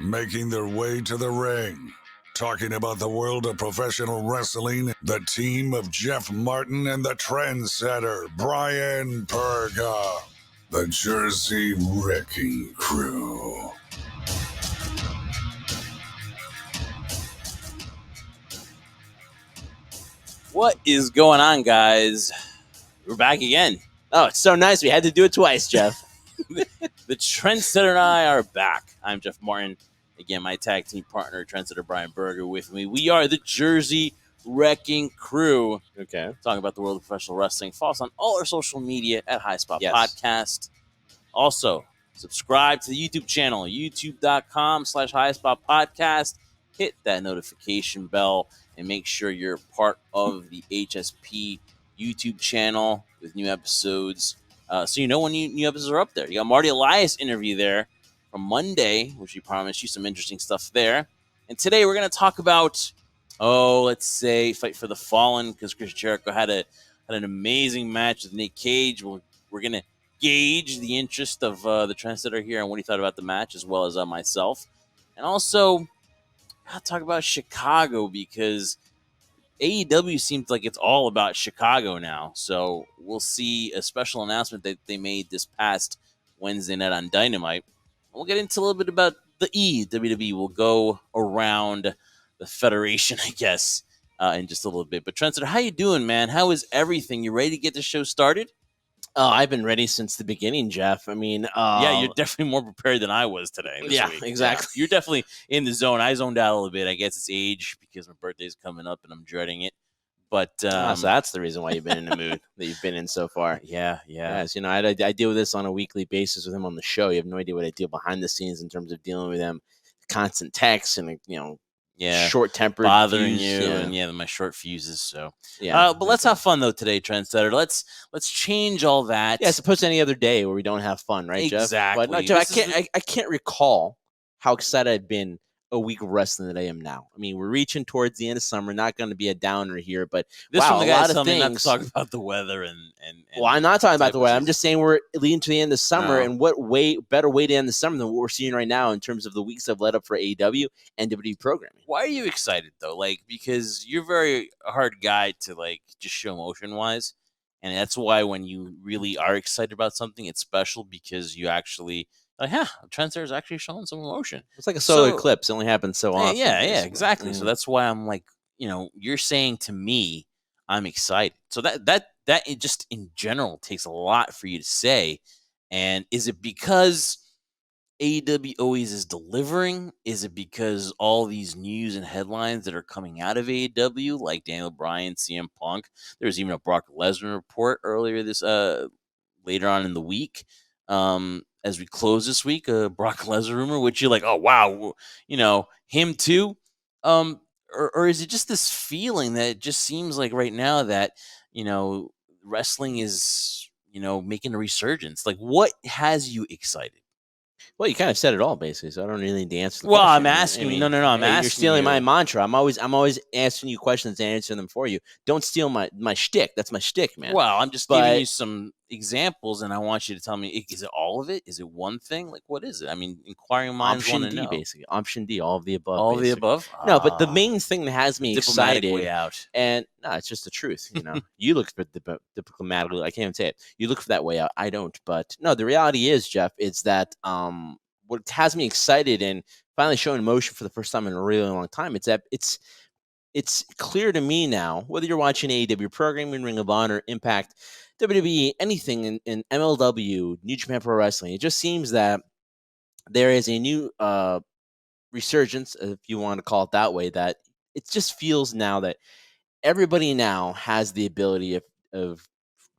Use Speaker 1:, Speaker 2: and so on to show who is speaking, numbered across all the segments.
Speaker 1: making their way to the ring. Talking about the world of professional wrestling, the team of Jeff Martin and the Trendsetter, Bryan Burga, the Jersey Wrecking Crew.
Speaker 2: What is going on, guys? We're back again.
Speaker 3: Oh, it's so nice. We had to do it twice, Jeff.
Speaker 2: The Trendsetter and I are back. I'm Jeff Martin. Again, my tag team partner, Trendsetter Bryan Burga, with me. We are the Jersey Wrecking Crew.
Speaker 3: Okay.
Speaker 2: Talking about the world of professional wrestling. Follow us on all our social media at HSP
Speaker 3: Yes.
Speaker 2: Podcast. Also, subscribe to the YouTube channel, youtube.com/HSP Podcast. Hit that notification bell and make sure you're part of the HSP YouTube channel with new episodes. So you know when new episodes are up there. You got Marty Elias interview there from Monday, which we promised you some interesting stuff there. And today we're going to talk about, let's say, Fight for the Fallen, because Chris Jericho had an amazing match with Nick Gage. We're going to gauge the interest of the Trendsetter here and what he thought about the match, as well as myself. And also, I'll talk about Chicago, because AEW seems like it's all about Chicago now. So we'll see a special announcement that they made this past Wednesday night on Dynamite. We'll get into a little bit about the WWE. We'll go around the Federation, I guess, in just a little bit. But Trendsetter, how you doing, man? How is everything? You ready to get the show started?
Speaker 3: Oh, I've been ready since the beginning, Jeff. I mean,
Speaker 2: yeah, you're definitely more prepared than I was today. This week.
Speaker 3: Exactly.
Speaker 2: Yeah, you're definitely in the zone. I zoned out a little bit. I guess it's age because my birthday's coming up and I'm dreading it. But
Speaker 3: so that's the reason why you've been in the mood that you've been in so far.
Speaker 2: Yeah.
Speaker 3: Yes, you know, I deal with this on a weekly basis with him on the show. You have no idea what I deal behind the scenes in terms of dealing with them, constant texts and short-tempered,
Speaker 2: bothering
Speaker 3: fuse,
Speaker 2: you, and my short fuses. So
Speaker 3: yeah,
Speaker 2: but let's have fun though today, Trendsetter. Let's change all that.
Speaker 3: Yeah, as opposed to any other day where we don't have fun, right, Jeff?
Speaker 2: Exactly.
Speaker 3: But no, Jeff, I can't recall how excited I've been a week of wrestling that I am now. I mean, we're reaching towards the end of summer. Not going to be a downer here, but
Speaker 2: this
Speaker 3: wow,
Speaker 2: from the
Speaker 3: a
Speaker 2: guys
Speaker 3: lot of
Speaker 2: telling me
Speaker 3: things.
Speaker 2: not to talk about the weather and
Speaker 3: well, I'm not talking about the weather.
Speaker 2: season.
Speaker 3: I'm just saying we're leading to the end of summer,
Speaker 2: No.
Speaker 3: and what better way to end the summer than what we're seeing right now in terms of the weeks that have led up for AEW and WWE programming.
Speaker 2: Why are you excited though? Like, because you're a very hard guy to just show emotion wise, and that's why when you really are excited about something, it's special because you actually. Trendsetter is actually showing some emotion.
Speaker 3: It's like a solar eclipse. It only happens so often.
Speaker 2: Yeah, exactly.
Speaker 3: Mm.
Speaker 2: So that's why I'm like, you're saying to me, I'm excited. So that it just in general takes a lot for you to say. And is it because AEW always is delivering? Is it because all these news and headlines that are coming out of AEW, like Daniel Bryan, CM Punk? There's even a Brock Lesnar report earlier this later on in the week. As we close this week, a Brock Lesnar rumor, which you're like, oh wow, him too. Or is it just this feeling that it just seems like right now that wrestling is making a resurgence? Like, what has you excited?
Speaker 3: Well, you kind of said it all, basically. So I don't really need to answer.
Speaker 2: Well,
Speaker 3: question.
Speaker 2: I'm asking you. No. I'm asking.
Speaker 3: You're stealing
Speaker 2: you.
Speaker 3: my mantra. I'm always asking you questions and answering them for you. Don't steal my shtick. That's my shtick, man.
Speaker 2: Well, I'm just giving you some examples, and I want you to tell me: is it all of it? Is it one thing? Like, what is it? I mean, inquiring minds want to know.
Speaker 3: Basically. Option D, all of the above.
Speaker 2: All of the above.
Speaker 3: No, but the main thing that has me excited.
Speaker 2: Way out.
Speaker 3: And no, it's just the truth. You look for the diplomatically. I can't even say it. You look for that way out. I don't. But no, the reality is, Jeff, it's that what has me excited and finally showing emotion for the first time in a really long time, it's that it's clear to me now, whether you're watching AEW programming, Ring of Honor, Impact, WWE, anything in MLW, New Japan Pro Wrestling, it just seems that there is a new resurgence, if you want to call it that way, that it just feels now that everybody now has the ability of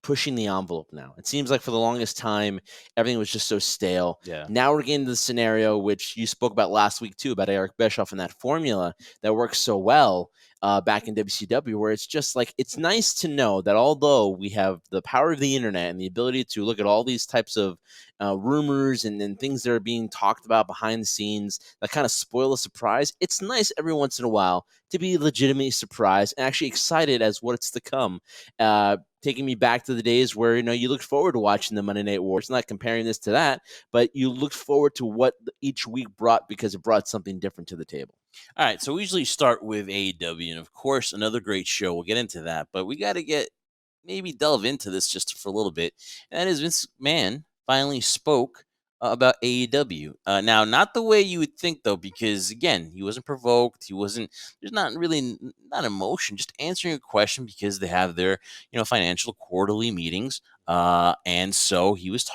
Speaker 3: pushing the envelope now. It seems like for the longest time, everything was just so stale.
Speaker 2: Yeah.
Speaker 3: Now we're getting to the scenario, which you spoke about last week too, about Eric Bischoff and that formula that works so well back in WCW, where it's just like, it's nice to know that although we have the power of the internet and the ability to look at all these types of rumors and things that are being talked about behind the scenes that kind of spoil a surprise, it's nice every once in a while to be legitimately surprised and actually excited as what's to come. taking me back to the days where, you looked forward to watching the Monday Night Wars. Not comparing this to that, but you looked forward to what each week brought because it brought something different to the table.
Speaker 2: All right, so we usually start with AEW, and of course, another great show. We'll get into that, but we got to maybe delve into this just for a little bit. And that is Vince McMahon finally spoke about AEW. Now, not the way you would think, though, because again, he wasn't provoked. There's not really not emotion, just answering a question because they have their, financial quarterly meetings. And so he was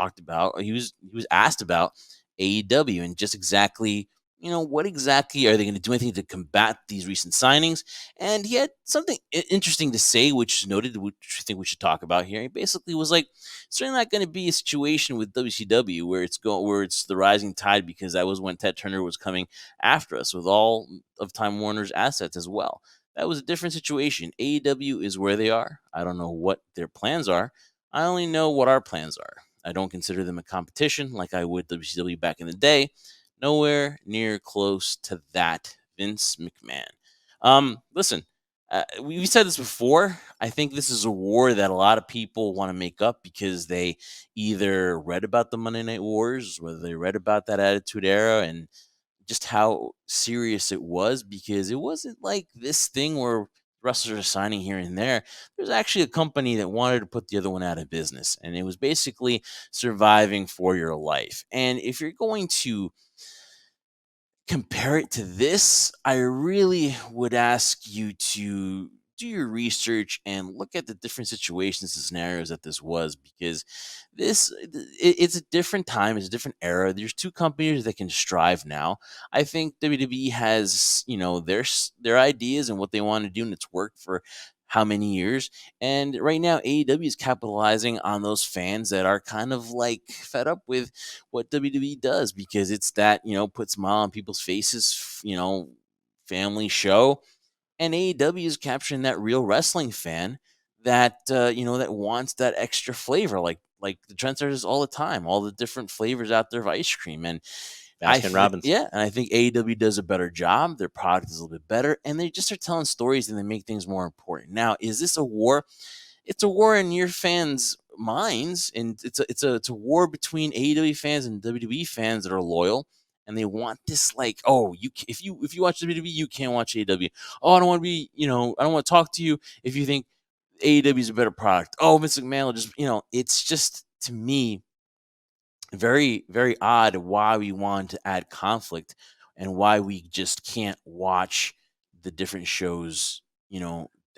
Speaker 2: asked about AEW and just exactly, what exactly are they going to do anything to combat these recent signings? And he had something interesting to say, which is noted, which I think we should talk about here. He basically was like, "It's certainly not going to be a situation with WCW where it's the rising tide, because that was when Ted Turner was coming after us with all of Time Warner's assets as well. That was a different situation. AEW is where they are. I don't know what their plans are. I only know what our plans are. I don't consider them a competition like I would WCW back in the day. Nowhere near close to that, Vince McMahon." Listen, we said this before. I think this is a war that a lot of people want to make up because they either read about the Monday Night Wars, whether they read about that Attitude Era and just how serious it was, because it wasn't like this thing where wrestlers are signing here and there. There's actually a company that wanted to put the other one out of business, and it was basically surviving for your life. And if you're going to compare it to this, I really would ask you to do your research and look at the different situations and scenarios that this was, because it's a different time, it's a different era. There's two companies that can strive now. I think WWE has, their ideas and what they want to do, and it's worked for how many years. And right now, AEW is capitalizing on those fans that are kind of like fed up with what WWE does, because it's that, put smile on people's faces, family show. And AEW is capturing that real wrestling fan that, that wants that extra flavor, like the Trendsetters all the time, all the different flavors out there of ice cream. And
Speaker 3: Baskin Robbins.
Speaker 2: yeah, and I think AEW does a better job. Their product is a little bit better, and they just are telling stories and they make things more important. Now, is this a war? It's a war in your fans' minds, and it's a war between AEW fans and WWE fans that are loyal, and they want this, like, oh, if you watch WWE, you can't watch AEW. Oh, I don't want to be, I don't want to talk to you if you think AEW is a better product. Oh, Vince McMahon will just, it's just, to me, very, very odd why we want to add conflict and why we just can't watch the different shows,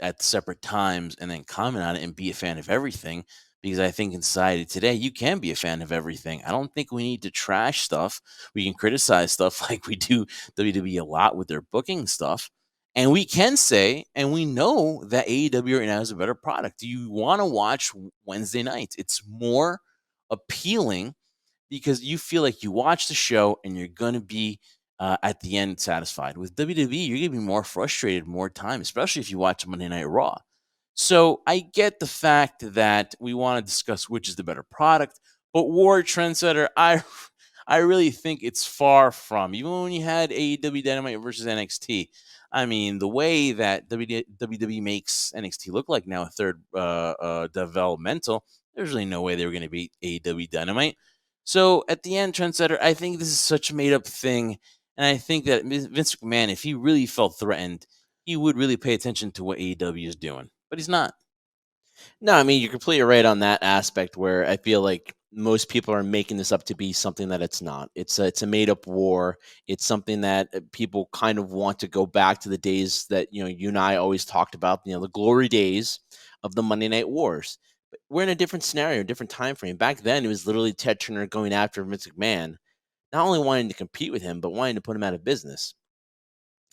Speaker 2: at separate times and then comment on it and be a fan of everything. Because I think in society today, you can be a fan of everything. I don't think we need to trash stuff. We can criticize stuff like we do WWE a lot with their booking stuff. And we can say, and we know that AEW right now is a better product. Do you want to watch Wednesday nights? It's more appealing because you feel like you watch the show and you're going to be at the end satisfied. With WWE, you're going to be more frustrated more time, especially if you watch Monday Night Raw. So I get the fact that we want to discuss which is the better product, but War Trendsetter, I really think it's far from. Even when you had AEW Dynamite versus NXT, I mean, the way that WWE makes NXT look like now, a third developmental, there's really no way they were going to beat AEW Dynamite. So at the end, Trendsetter, I think this is such a made up thing. And I think that Vince McMahon, if he really felt threatened, he would really pay attention to what AEW is doing. But he's not.
Speaker 3: No, I mean, you're completely right on that aspect where I feel like most people are making this up to be something that it's not. It's a made up war. It's something that people kind of want to go back to the days that, you and I always talked about, the glory days of the Monday Night Wars. But we're in a different scenario, a different time frame. Back then, it was literally Ted Turner going after Vince McMahon, not only wanting to compete with him, but wanting to put him out of business.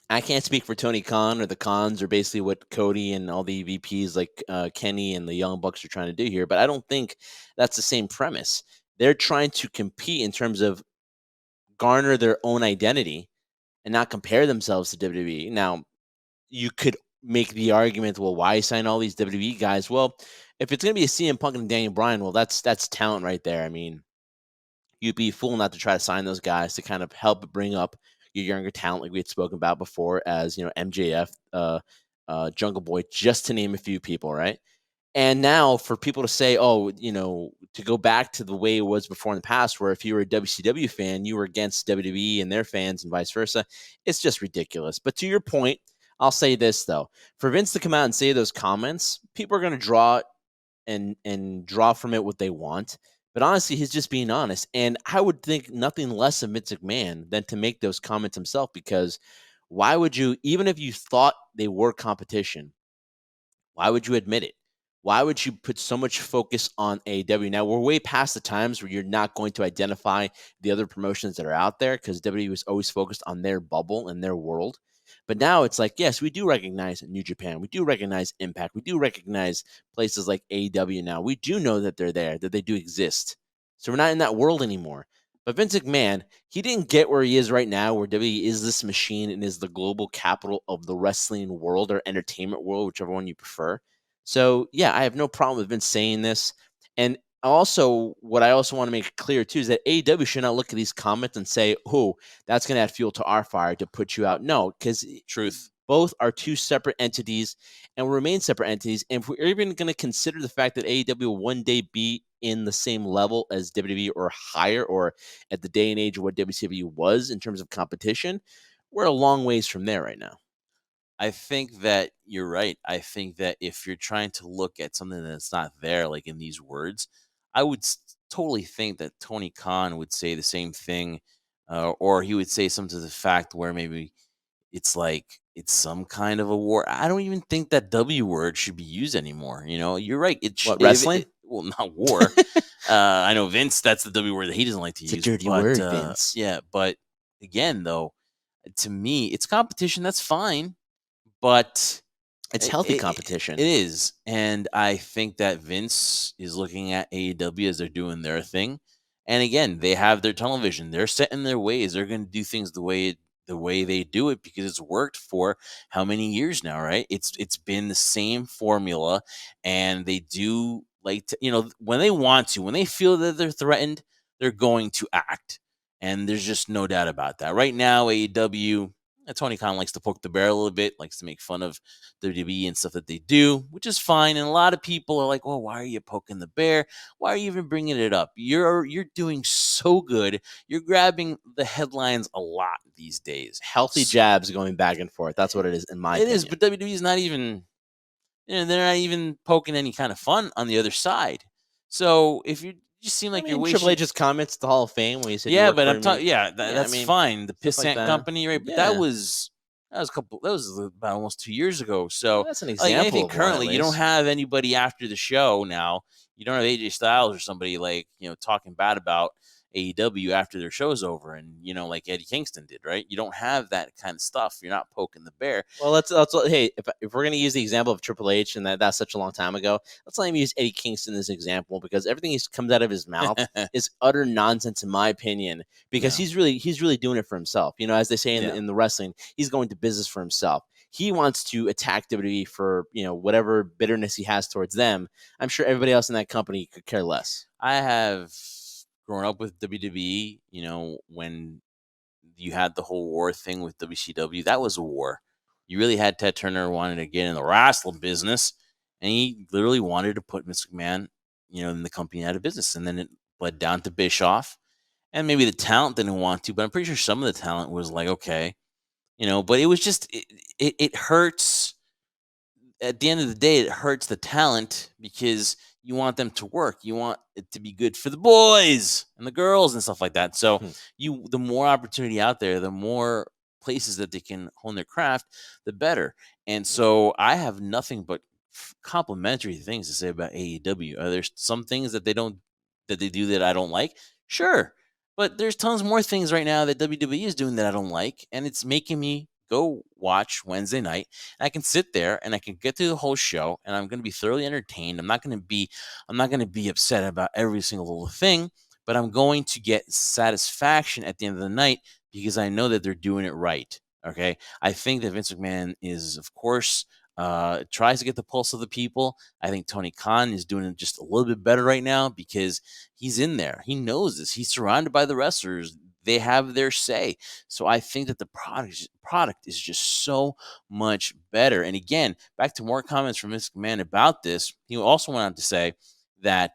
Speaker 3: I can't speak for Tony Khan or the Khans or basically what Cody and all the VPs like Kenny and the Young Bucks are trying to do here, but I don't think that's the same premise. They're trying to compete in terms of garner their own identity and not compare themselves to WWE. Now, you could make the argument, well, why sign all these WWE guys? Well, if it's going to be a CM Punk and Daniel Bryan, well, that's talent right there. I mean, you'd be a fool not to try to sign those guys to kind of help bring up your younger talent, like we had spoken about before, as MJF, Jungle Boy, just to name a few people, right? And now for people to say, oh, to go back to the way it was before in the past, where if you were a WCW fan, you were against WWE and their fans and vice versa, it's just ridiculous. But to your point, I'll say this, though. For Vince to come out and say those comments, people are going to draw and draw from it what they want. But honestly, he's just being honest. And I would think nothing less of Vince McMahon than to make those comments himself, because why would you, even if you thought they were competition, why would you admit it? Why would you put so much focus on AEW? Now, we're way past the times where you're not going to identify the other promotions that are out there, because WWE was always focused on their bubble and their world. But now it's like, yes, we do recognize New Japan. We do recognize Impact. We do recognize places like AEW now. We do know that they're there, that they do exist. So we're not in that world anymore. But Vince McMahon, he didn't get where he is right now, where WWE is this machine and is the global capital of the wrestling world or entertainment world, whichever one you prefer. So, yeah, I have no problem with Vince saying this. And also, what I also want to make clear, too, is that AEW should not look at these comments and say, oh, that's going to add fuel to our fire to put you out. No, because
Speaker 2: Truth.
Speaker 3: both are two separate entities and will remain separate entities. And if we're even going to consider the fact that AEW will one day be in the same level as WWE or higher, or at the day and age of what WCW was in terms of competition, we're a long ways from there right now.
Speaker 2: I think that you're right. I think that if you're trying to look at something that's not there, like in these words, I would totally think that Tony Khan would say the same thing, or he would say something to the fact where maybe it's like it's some kind of a war. I don't even think that W word should be used anymore. You're right.
Speaker 3: What, wrestling?
Speaker 2: Well, not war. I know Vince. That's the W word that he doesn't like to
Speaker 3: It's
Speaker 2: use.
Speaker 3: a dirty
Speaker 2: but,
Speaker 3: word, Vince.
Speaker 2: Yeah, but again, though, to me, it's competition. That's fine. But
Speaker 3: It's healthy competition.
Speaker 2: It is. And I think that Vince is looking at AEW as they're doing their thing. And again, they have their tunnel vision. They're set in their ways. They're going to do things the way they do it, because it's worked for how many years now, right? It's been the same formula, and they do like to, when they want to, when they feel that they're threatened, they're going to act. And there's just no doubt about that. Right now, AEW, Tony Khan likes to poke the bear a little bit, likes to make fun of WWE and stuff that they do, which is fine. And a lot of people are like, "Well, why are you poking the bear? Why are you even bringing it up? You're doing so good. You're grabbing the headlines a lot these days.
Speaker 3: Healthy jabs going back and forth. That's what it is, in my opinion.
Speaker 2: It is, but WWE is not even. They're not even poking any kind of fun on the other side. So if you just seem like you're wasting
Speaker 3: Triple H's comments at the Hall of Fame when he said,
Speaker 2: yeah, but I'm talking. Yeah, that's fine. The
Speaker 3: stuff like
Speaker 2: Pissant
Speaker 3: that.
Speaker 2: Company, right? But
Speaker 3: Yeah.
Speaker 2: that was a couple. That was about almost 2 years ago. So
Speaker 3: That's an
Speaker 2: like
Speaker 3: example.
Speaker 2: anything
Speaker 3: of one,
Speaker 2: currently,
Speaker 3: at
Speaker 2: you don't
Speaker 3: least.
Speaker 2: have anybody after the show now. You don't have AJ Styles or somebody like talking bad about AEW after their show's over, and like Eddie Kingston did, right? You don't have that kind of stuff. You're not poking the bear.
Speaker 3: Well, let's hey, if we're gonna use the example of Triple H and that's such a long time ago, let's let him use Eddie Kingston as an example, because everything he comes out of his mouth is utter nonsense, in my opinion. Because
Speaker 2: Yeah.
Speaker 3: he's really doing it for himself. As they say
Speaker 2: Yeah.
Speaker 3: in the wrestling, he's going to business for himself. He wants to attack WWE for whatever bitterness he has towards them. I'm sure everybody else in that company could care less.
Speaker 2: I have grown up with WWE. When you had the whole war thing with WCW, that was a war. You really had Ted Turner wanting to get in the wrestling business, and he literally wanted to put Vince McMahon, in the company out of business. And then it bled down to Bischoff, and maybe the talent didn't want to, but I'm pretty sure some of the talent was like, okay, but it was just it hurts. At the end of the day, it hurts the talent, because you want them to work. You want it to be good for the boys and the girls and stuff like that. So the more opportunity out there, the more places that they can hone their craft, the better. And so I have nothing but complimentary things to say about AEW. Are there some things that they do that I don't like? Sure. But there's tons more things right now that WWE is doing that I don't like, and it's making me go watch Wednesday night. And I can sit there and I can get through the whole show, and I'm going to be thoroughly entertained. I'm not going to be upset about every single little thing, but I'm going to get satisfaction at the end of the night, because I know that they're doing it right. Okay. I think that Vince McMahon is, of course, tries to get the pulse of the people. I think Tony Khan is doing it just a little bit better right now, because he's in there. He knows this. He's surrounded by the wrestlers. They have their say. So I think that the product is just so much better. And again, back to more comments from Mr. McMahon about this. He also went on to say that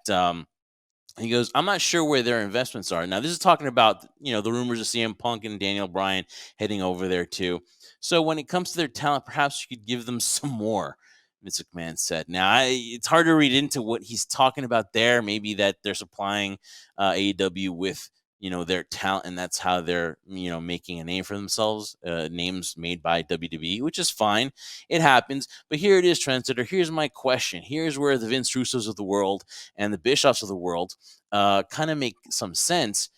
Speaker 2: he goes, I'm not sure where their investments are. Now, this is talking about, the rumors of CM Punk and Daniel Bryan heading over there too. So when it comes to their talent, perhaps you could give them some more, Vince McMahon said. Now, it's hard to read into what he's talking about there. Maybe that they're supplying AEW with, their talent, and that's how they're, making a name for themselves, names made by WWE, which is fine. It happens. But here it is, Trendsetter. Here's my question. Here's where the Vince Russos of the world and the Bischoffs of the world kind of make some sense.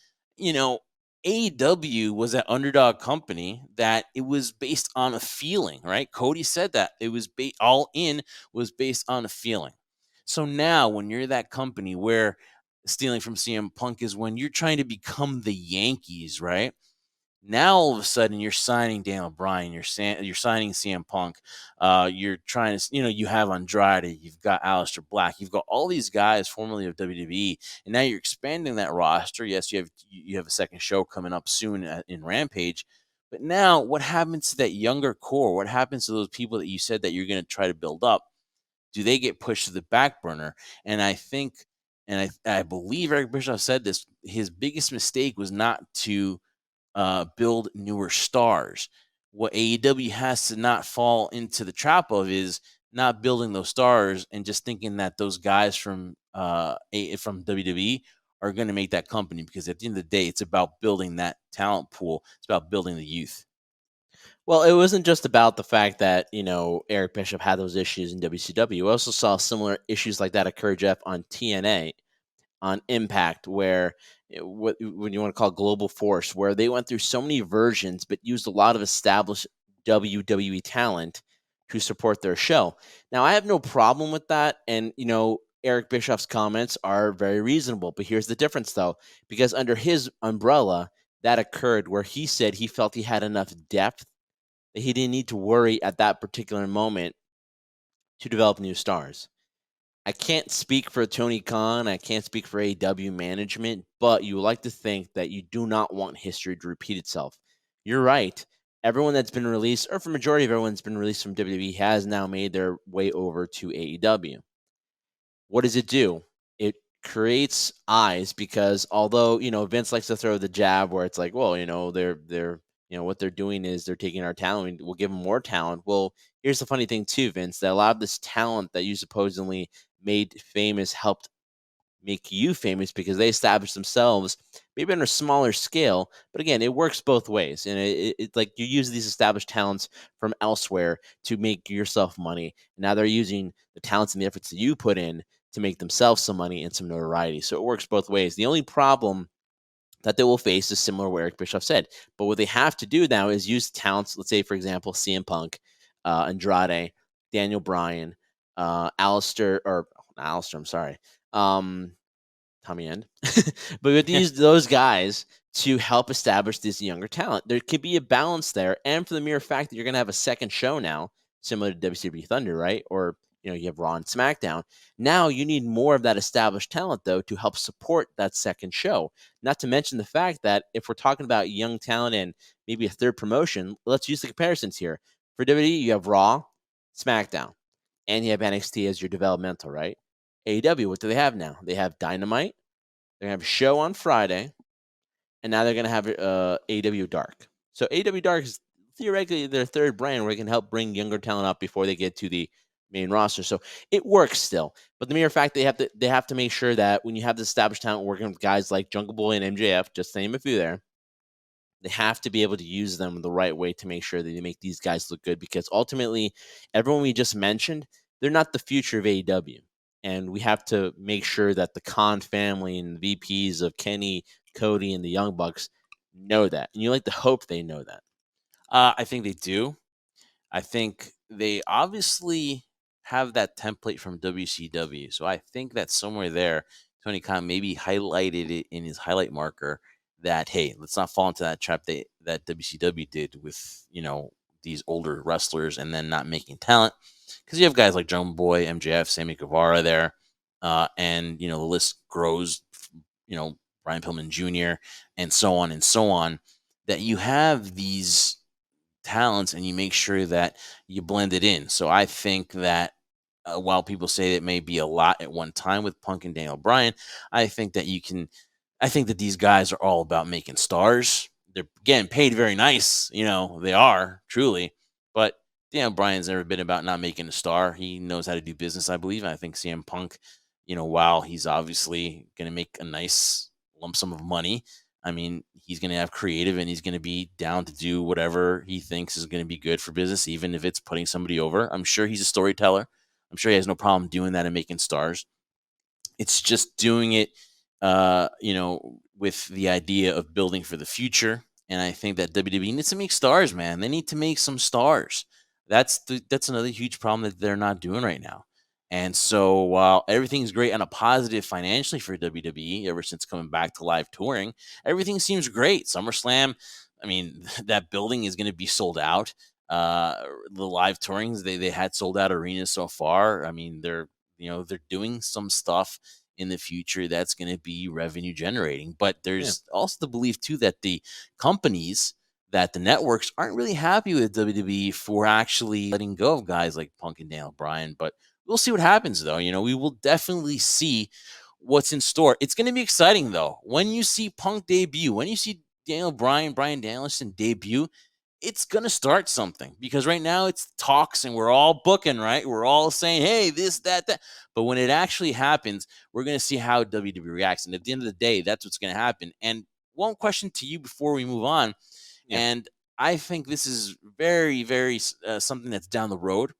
Speaker 2: AEW was that underdog company that it was based on a feeling, right? Cody said that it was all in was based on a feeling. So now when you're that company where stealing from CM Punk is when you're trying to become the Yankees, right? Now all of a sudden you're signing Daniel Bryan, you're signing CM Punk, you're trying to, you have Andrade, you've got Aleister Black, you've got all these guys formerly of WWE, and now you're expanding that roster. Yes, you have a second show coming up soon in Rampage, but now what happens to that younger core? What happens to those people that you said that you're going to try to build up? Do they get pushed to the back burner? And I think, and I believe Eric Bischoff said this, his biggest mistake was not to build newer stars. What AEW has to not fall into the trap of is not building those stars and just thinking that those guys from WWE are going to make that company, because at the end of the day, it's about building that talent pool. It's about building the youth.
Speaker 3: Well, it wasn't just about the fact that, Eric Bischoff had those issues in WCW. We also saw similar issues like that occur, Jeff, on TNA, on Impact, where what you want to call Global Force, where they went through so many versions but used a lot of established WWE talent to support their show. Now, I have no problem with that, and Eric Bischoff's comments are very reasonable. But here's the difference, though, because under his umbrella, that occurred where he said he felt he had enough depth that he didn't need to worry at that particular moment to develop new stars. I can't speak for Tony Khan. I can't speak for AEW management, but you would like to think that you do not want history to repeat itself. You're right. Everyone that's been released, or for majority of everyone that's been released from WWE, has now made their way over to AEW. What does it do? It creates eyes, because although, Vince likes to throw the jab where it's like, well, they're what they're doing is they're taking our talent. We'll give them more talent. Well, here's the funny thing too, Vince, that a lot of this talent that you supposedly made famous helped make you famous because they established themselves maybe on a smaller scale. But again, it works both ways. And it like you use these established talents from elsewhere to make yourself money. Now they're using the talents and the efforts that you put in to make themselves some money and some notoriety. So it works both ways. The only problem that they will face is similar to what Eric Bischoff said. But what they have to do now is use talents. Let's say, for example, CM Punk, Andrade, Daniel Bryan, Alistair, I'm sorry, Tommy End. But with those guys to help establish this younger talent, there could be a balance there. And for the mere fact that you're going to have a second show now, similar to WCW Thunder, right? Or you have Raw and SmackDown. Now you need more of that established talent, though, to help support that second show. Not to mention the fact that if we're talking about young talent and maybe a third promotion, let's use the comparisons here. For WWE, you have Raw, SmackDown, and you have NXT as your developmental, right? AEW, what do they have now? They have Dynamite. They're going to have a show on Friday, and now they're going to have AEW Dark. So AEW Dark is theoretically their third brand where they can help bring younger talent up before they get to the main roster. So it works still. But the mere fact they have to make sure that when you have the established talent working with guys like Jungle Boy and MJF, just to name a few there, they have to be able to use them the right way to make sure that they make these guys look good, because ultimately everyone we just mentioned, they're not the future of AEW. And we have to make sure that the Khan family and the VPs of Kenny, Cody, and the Young Bucks know that. And you like to hope they know that.
Speaker 2: I think they do. I think they obviously have that template from WCW. So I think that somewhere there, Tony Khan maybe highlighted it in his highlight marker that, hey, let's not fall into that trap that WCW did with, these older wrestlers and then not making talent. Because you have guys like Jungle Boy, MJF, Sammy Guevara there. And, the list grows, Brian Pillman Jr., and so on, that you have these talents and you make sure that you blend it in. So I think that while people say it may be a lot at one time with Punk and Daniel Bryan, I think that I think that these guys are all about making stars. They're getting paid very nice, they are truly, but Daniel Bryan's never been about not making a star. He knows how to do business, I believe. And I think CM Punk, while he's obviously going to make a nice lump sum of money, I mean, he's going to have creative and he's going to be down to do whatever he thinks is going to be good for business, even if it's putting somebody over. I'm sure he's a storyteller. I'm sure he has no problem doing that and making stars. It's just doing it, with the idea of building for the future. And I think that WWE needs to make stars, man. They need to make some stars. That's another huge problem that they're not doing right now. And so while everything's great on a positive financially for WWE ever since coming back to live touring, everything seems great. SummerSlam, I mean, that building is going to be sold out. The live tourings, they had sold out arenas so far. I mean, they're doing some stuff in the future that's going to be revenue generating. But there's also the belief too that the companies, that the networks aren't really happy with WWE for actually letting go of guys like Punk and Daniel Bryan. But we'll see what happens, though. We will definitely see what's in store. It's going to be exciting, though. When you see Punk debut, when you see Daniel Bryan, Bryan Danielson debut, it's going to start something, because right now it's talks and we're all booking, right? We're all saying, hey, this, that. But when it actually happens, we're going to see how WWE reacts. And at the end of the day, that's what's going to happen. And one question to you before we move on. Yeah. And I think this is very, very something that's down the road.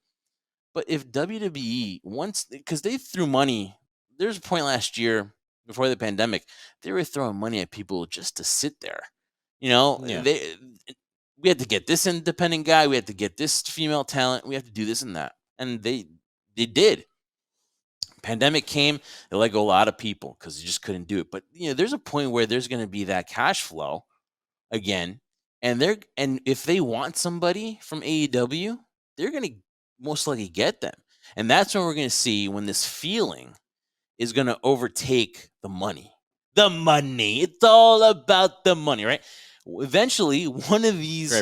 Speaker 2: But if WWE once, because they threw money, there's a point last year before the pandemic, they were throwing money at people just to sit there. We had to get this independent guy, we had to get this female talent, we have to do this and that. And they did. Pandemic came, they let go a lot of people because they just couldn't do it. But there's a point where there's going to be that cash flow again. And if they want somebody from AEW, they're going to most likely get them. And that's when we're going to see when this feeling is going to overtake the money. The money. It's all about the money, right? Eventually, one of these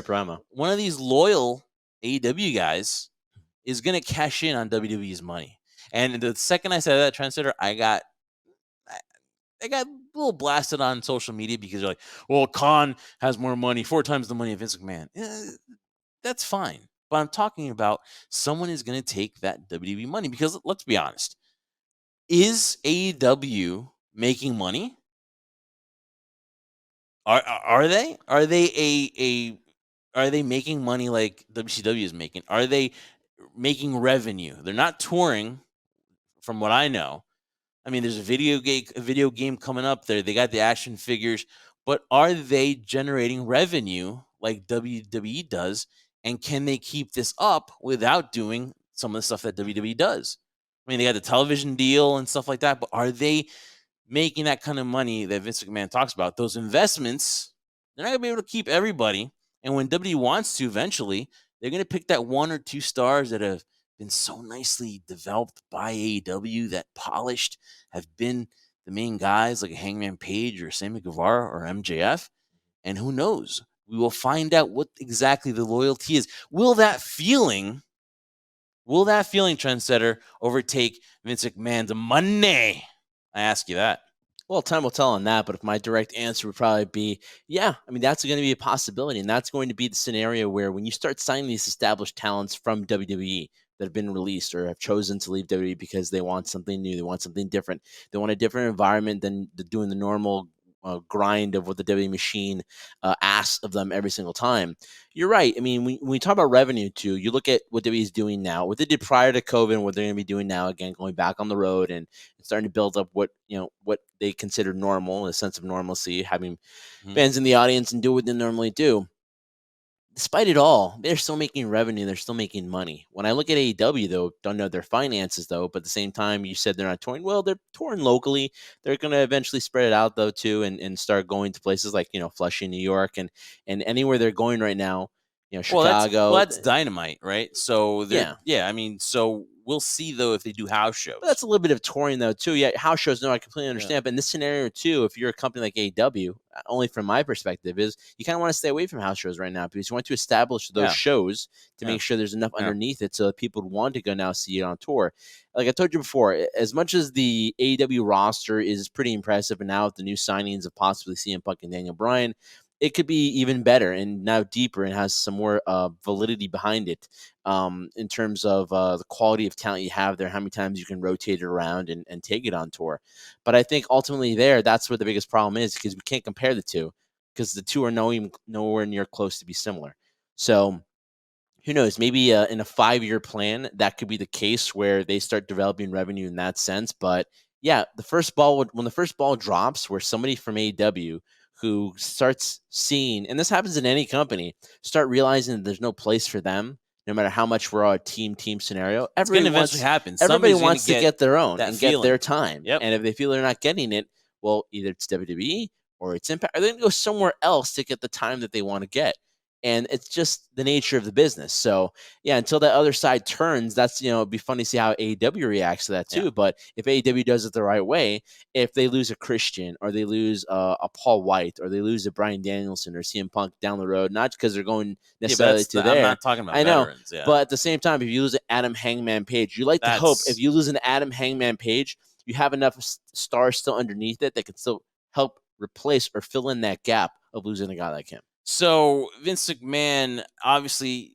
Speaker 2: loyal AEW guys is going to cash in on WWE's money. And the second I said that, Trendsetter, I got a little blasted on social media because they're like, well, Khan has more money, 4 times the money of Vince McMahon. That's fine. But I'm talking about someone is going to take that WWE money, because let's be honest. Is AEW making money? Are they? Are they are they making money like WCW is making? Are they making revenue? They're not touring, from what I know. I mean, there's a video game coming up there. They got the action figures, but are they generating revenue like WWE does? And can they keep this up without doing some of the stuff that WWE does? I mean, they got the television deal and stuff like that, but are they making that kind of money that Vince McMahon talks about? Those investments, they're not going to be able to keep everybody. And when WWE wants to, eventually, they're going to pick that 1 or 2 stars that have been so nicely developed by AEW, that polished, have been the main guys like a Hangman Page or Sammy Guevara or MJF. And who knows? We will find out what exactly the loyalty is. Will that feeling, Trendsetter, overtake Vince McMahon's money? I ask you that.
Speaker 3: Well, time will tell on that, but if my direct answer would probably be, yeah, I mean, that's going to be a possibility. And that's going to be the scenario where when you start signing these established talents from WWE that have been released or have chosen to leave WWE because they want something new, they want something different, they want a different environment than doing the normal grind of what the WWE machine asks of them every single time. You're right. I mean, when we talk about revenue too, you look at what WWE is doing now, what they did prior to COVID, and what they're going to be doing now, again, going back on the road and starting to build up what they consider normal, a sense of normalcy, having fans in the audience and do what they normally do. Despite it all, they're still making revenue. They're still making money. When I look at AEW, though, don't know their finances, though. But at the same time, you said they're not touring. Well, they're touring locally. They're going to eventually spread it out, though, too, and start going to places like, Flushing, New York, and anywhere they're going right now, Chicago.
Speaker 2: Well, that's Dynamite, right? So, yeah. I mean, so we'll see though if they do house shows.
Speaker 3: But that's a little bit of touring though too. Yeah, house shows. No, I completely understand. Yeah. But in this scenario too, if you're a company like AEW, only from my perspective, is you kind of want to stay away from house shows right now because you want to establish those shows to make sure there's enough underneath it so that people would want to go now see it on tour. Like I told you before, as much as the AEW roster is pretty impressive, and now with the new signings of possibly CM Punk and Daniel Bryan, it could be even better and now deeper and has some more validity behind it in terms of the quality of talent you have there, how many times you can rotate it around and take it on tour. But I think ultimately that's where the biggest problem is, because we can't compare the two because the two are nowhere near close to be similar. So who knows, maybe in a 5-year plan, that could be the case where they start developing revenue in that sense. But yeah, when the first ball drops, where somebody from AEW who starts seeing, and this happens in any company, start realizing that there's no place for them, no matter how much we're a team scenario.
Speaker 2: It's going to eventually happen.
Speaker 3: Everybody wants to get their own and get their time.
Speaker 2: Yep.
Speaker 3: And if they feel they're not getting it, well, either it's WWE or it's Impact, or they're going to go somewhere else to get the time that they want to get. And it's just the nature of the business. So, yeah, until that other side turns, that's, it'd be funny to see how AEW reacts to that too. Yeah. But if AEW does it the right way, if they lose a Christian or they lose a Paul White or they lose a Bryan Danielson or CM Punk down the road, not because they're going necessarily to there.
Speaker 2: I'm not talking about veterans. Yeah.
Speaker 3: But at the same time, if you lose an Adam Hangman Page, you like to hope if you lose an Adam Hangman Page, you have enough stars still underneath it that can still help replace or fill in that gap of losing a guy like him.
Speaker 2: So Vince McMahon, obviously,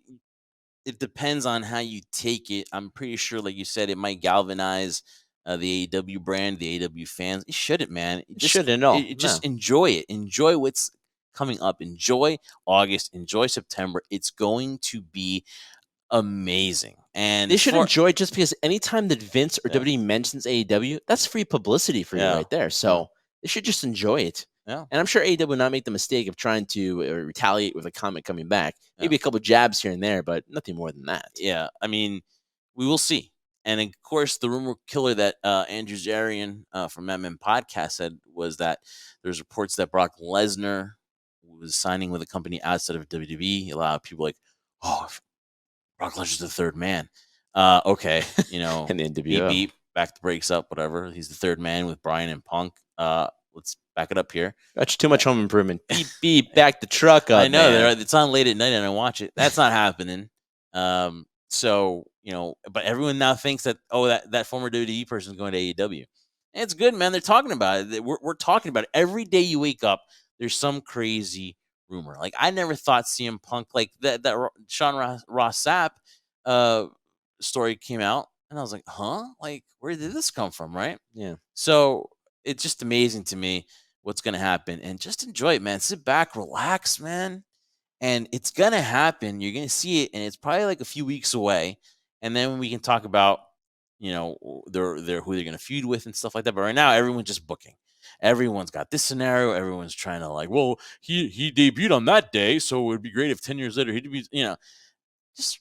Speaker 2: it depends on how you take it. I'm pretty sure, like you said, it might galvanize the AEW brand, the AEW fans. It shouldn't, man.
Speaker 3: It shouldn't. No.
Speaker 2: Just enjoy it. Enjoy what's coming up. Enjoy August. Enjoy September. It's going to be amazing. And
Speaker 3: they should enjoy it, just because anytime that Vince or WWE mentions AEW, that's free publicity for you right there. So they should just enjoy it.
Speaker 2: Yeah.
Speaker 3: And I'm sure AEW would not make the mistake of trying to retaliate with a comment coming back. Maybe a couple jabs here and there, but nothing more than that.
Speaker 2: Yeah. I mean, we will see. And of course, the rumor killer that Andrew Zarian from McMahon Podcast said was that there's reports that Brock Lesnar was signing with a company outside of WWE. A lot of people like, oh, Brock Lesnar's the third man. Okay.
Speaker 3: And the NWO.
Speaker 2: Beep, back the brakes up, whatever. He's the third man with Bryan and Punk. Let's back it up here.
Speaker 3: That's too much home improvement. Beep, beep, back the truck up.
Speaker 2: I know. It's on late at night and I watch it. That's not happening. So, but everyone now thinks that, that former WWE person is going to AEW. And it's good, man. They're talking about it. We're talking about it. Every day you wake up, there's some crazy rumor. Like, I never thought CM Punk, like that Sean Ross Sapp story came out. And I was like, huh? Like, where did this come from, right?
Speaker 3: Yeah.
Speaker 2: So it's just amazing to me what's going to happen. And just enjoy it, man. Sit back, relax, man. And it's going to happen. You're going to see it. And it's probably like a few weeks away. And then we can talk about, who they're going to feud with and stuff like that. But right now, everyone's just booking. Everyone's got this scenario. Everyone's trying to like, well, he debuted on that day. So it would be great if 10 years later he debuted, just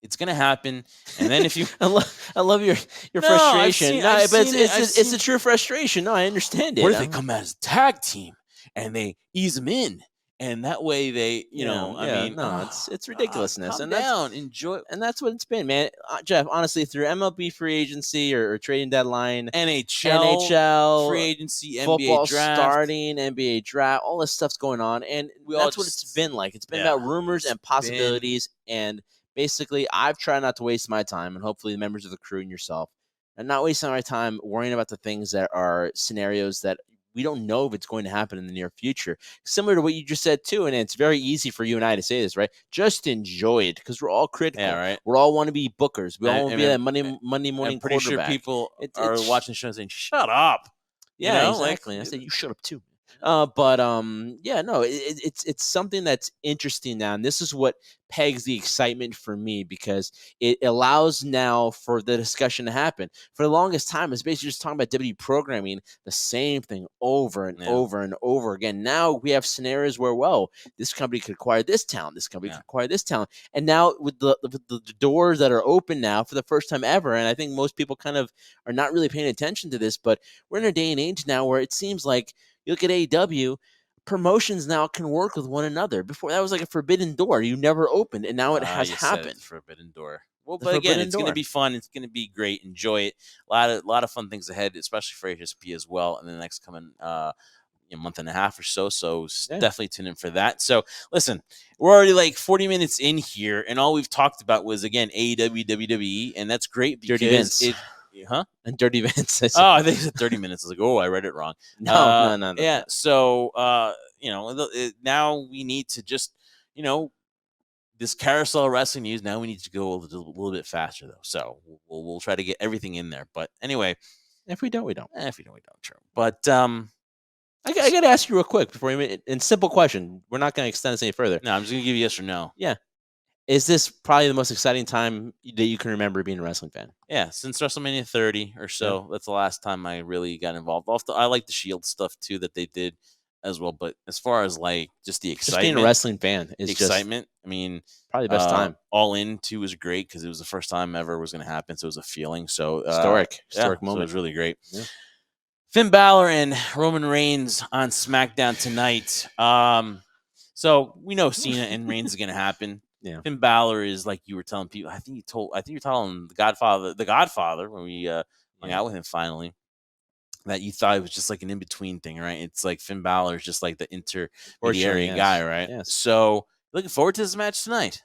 Speaker 2: it's gonna happen, and then if you,
Speaker 3: I love your frustration. But it's a true frustration. No, I understand it.
Speaker 2: What if they come out as a tag team and they ease them in, and that way they,
Speaker 3: it's ridiculousness.
Speaker 2: Calm down, enjoy,
Speaker 3: and that's what it's been, man. Jeff, honestly, through MLB free agency or trading deadline,
Speaker 2: NHL free agency,
Speaker 3: football
Speaker 2: NBA draft,
Speaker 3: starting, NBA draft, all this stuff's going on, and that's what it's been like. It's been about rumors and possibilities and. Basically, I've tried not to waste my time, and hopefully the members of the crew and yourself, and not wasting our time worrying about the things that are scenarios that we don't know if it's going to happen in the near future. Similar to what you just said, too, and it's very easy for you and I to say this, right? Just enjoy it, because we're all critical.
Speaker 2: Yeah, right.
Speaker 3: We all want to be bookers. We all want to be that Monday morning
Speaker 2: I'm pretty
Speaker 3: quarterback.
Speaker 2: Sure people are watching the show and saying, shut up.
Speaker 3: Yeah, exactly. I said, you shut up, too. It's something that's interesting now, and this is what pegs the excitement for me, because it allows now for the discussion to happen. For the longest time, it's basically just talking about WWE programming the same thing over and over and over again. Now we have scenarios where, this company could acquire this talent, this company could acquire this talent, and now with the doors that are open now for the first time ever, and I think most people kind of are not really paying attention to this, but we're in a day and age now where it seems like you look at AEW, promotions now can work with one another. Before, that was like a forbidden door. You never opened, and now it has happened.
Speaker 2: Forbidden door. Well,
Speaker 3: The
Speaker 2: but again,
Speaker 3: forbidden
Speaker 2: it's going to
Speaker 3: door.
Speaker 2: be fun. It's going to be great. Enjoy it. A lot of fun things ahead, especially for HSP as well in the next coming month and a half or so. So definitely tune in for that. So listen, we're already like 40 minutes in here, and all we've talked about was again AEW, WWE, and that's great because
Speaker 3: Dirty Vince. And Dirty Vince.
Speaker 2: Oh, I think it's 30 minutes. I was like, oh, I read it wrong.
Speaker 3: No.
Speaker 2: Yeah. So now we need to just this carousel wrestling news. Now we need to go a little bit faster though. So we'll try to get everything in there. But anyway,
Speaker 3: if we don't, we don't.
Speaker 2: If we don't, we don't. True. But
Speaker 3: I got to ask you real quick before we. And simple question. We're not going to extend this any further.
Speaker 2: No, I'm just going to give you yes or no.
Speaker 3: Yeah. Is this probably the most exciting time that you can remember being a wrestling fan?
Speaker 2: Yeah, since WrestleMania 30 or so. That's the last time I really got involved. I like the Shield stuff too that they did as well. But as far as like just the excitement,
Speaker 3: just being a wrestling fan is
Speaker 2: excitement. I mean,
Speaker 3: probably the best time.
Speaker 2: All In too was great because it was the first time ever was going to happen. So it was a feeling. So
Speaker 3: historic moment.
Speaker 2: So it was really great.
Speaker 3: Yeah.
Speaker 2: Finn Balor and Roman Reigns on SmackDown tonight. So we know Cena and Reigns is going to happen.
Speaker 3: Yeah.
Speaker 2: Finn Balor is like you were telling people. I think you were telling the Godfather when we hung out with him finally, that you thought it was just like an in between thing, right? It's like Finn Balor is just like the intermediary guy, right?
Speaker 3: Yes.
Speaker 2: So looking forward to this match tonight.